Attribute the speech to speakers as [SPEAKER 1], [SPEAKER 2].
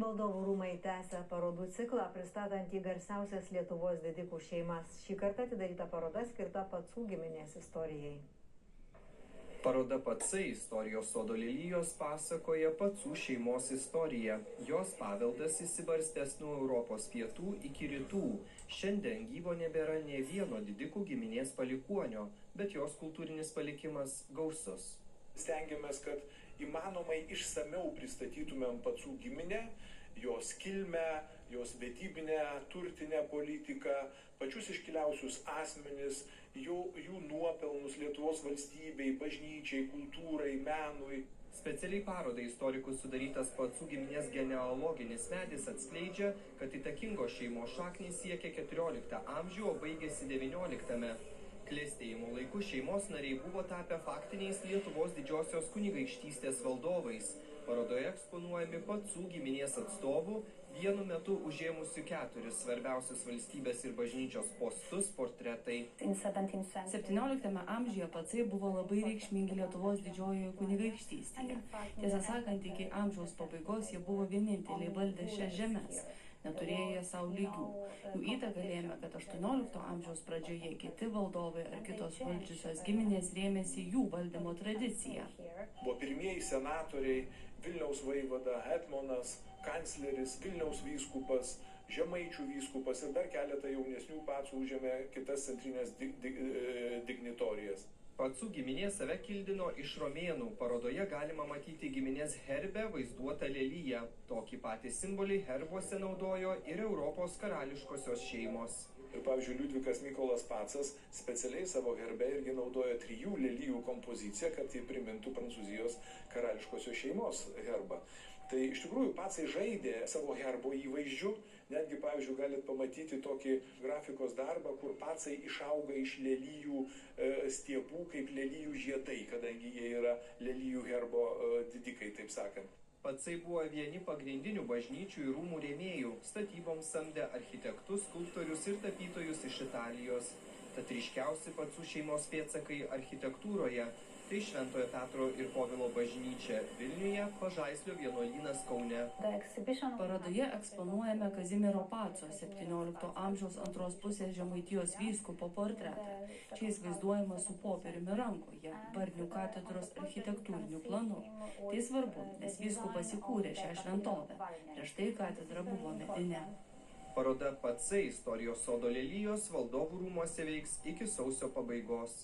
[SPEAKER 1] Valdovų rūmai tęsia parodų ciklą, pristatantį garsiausias Lietuvos didikų šeimas. Šį kartą atidaryta paroda skirta Pacų giminės istorijai.
[SPEAKER 2] Paroda Pacai istorijos sodo lelijos pasakoja Pacų šeimos istoriją. Jos paveldas įsibarstęs nuo Europos pietų iki rytų. Šiandien gyvo nebėra nė vieno didikų giminės palikuonio, bet jos kultūrinis palikimas gausus.
[SPEAKER 3] Stengiamės, kad įmanomai išsamiau pristatytumėm Pacų giminę, jos kilmę, jos vedybinę, turtinę politiką, pačius iškiliausius asmenis, jų nuopelnus Lietuvos valstybei, bažnyčiai, kultūrai, menui.
[SPEAKER 2] Specialiai parodai istorikų sudarytas Pacų giminės genealoginis medis atskleidžia, kad įtakingos šeimos šaknys siekia 14 amžių, o baigėsi 19. Klestėjimo laiku šeimos nariai buvo tapę faktiniais Lietuvos didžiosios kunigaikštystės valdovais. Parodoje eksponuojami Pacų giminės atstovų, vienu metu užėmusių 4 svarbiausius valstybės ir bažnyčios postus portretai.
[SPEAKER 4] 17 amžiuje Pacai buvo labai reikšmingi Lietuvos didžiojoje kunigaikštystėje. Tiesą sakant, iki amžiaus pabaigos jie buvo vieninteliai valdę šias žemes, neturėję savo lygių. Jų įtaką lėmė, kad 18 amžiaus pradžioje kiti valdovai ar kitos valdžiusios giminės rėmėsi jų valdymo tradiciją.
[SPEAKER 3] Buvo pirmieji senatoriai, Vilniaus vaivada, etmonas, kancleris, Vilniaus vyskupas, Žemaičių vyskupas ir dar keletą jaunesnių pacų užėmė kitas centrinės dignitorijas.
[SPEAKER 2] Pacų giminė save kildino iš romėnų. Parodoje galima matyti giminės herbe vaizduotą leliją. Tokį patį simbolį herbuose naudojo ir Europos karališkosios šeimos.
[SPEAKER 3] Ir pavyzdžiui, Liudvikas Mykolas Pacas specialiai savo herbe irgi naudojo 3 lelijų kompoziciją, kad jį primintų Prancūzijos karališkosios šeimos herbą. Tai iš tikrųjų Pacai žaidė savo herbo įvaizdžių. Netgi, pavyzdžiui, galit pamatyti tokį grafikos darbą, kur Pacai išauga iš lelijų stiebų kaip lelijų žiedai, kadangi jie yra lelijų herbo didikai, taip sakant.
[SPEAKER 2] Pacai buvo vieni pagrindinių bažnyčių ir rūmų rėmėjų. Statyboms samdė architektus, skulptorius ir tapytojus iš Italijos. Tad ryškiausi Pacų šeimos pėdsakai architektūroje – tai Šventojo Petro ir Povilo bažnyčia Vilniuje, Pažaislio vienuolynas Kaune.
[SPEAKER 4] Parodoje eksponuojame Kazimiero Paco 17 amžiaus antros pusės Žemaitijos vyskupo portretą. Čia jis vaizduojamas su popieriumi rankoje, Barnių katedros architektūriniu planu. Tai svarbu, nes vyskupas įkūrė šią šventovę. Prieš tai katedra buvo medinė.
[SPEAKER 2] Paroda Pacai istorijos sodo lelijos Valdovų rūmuose veiks iki sausio pabaigos.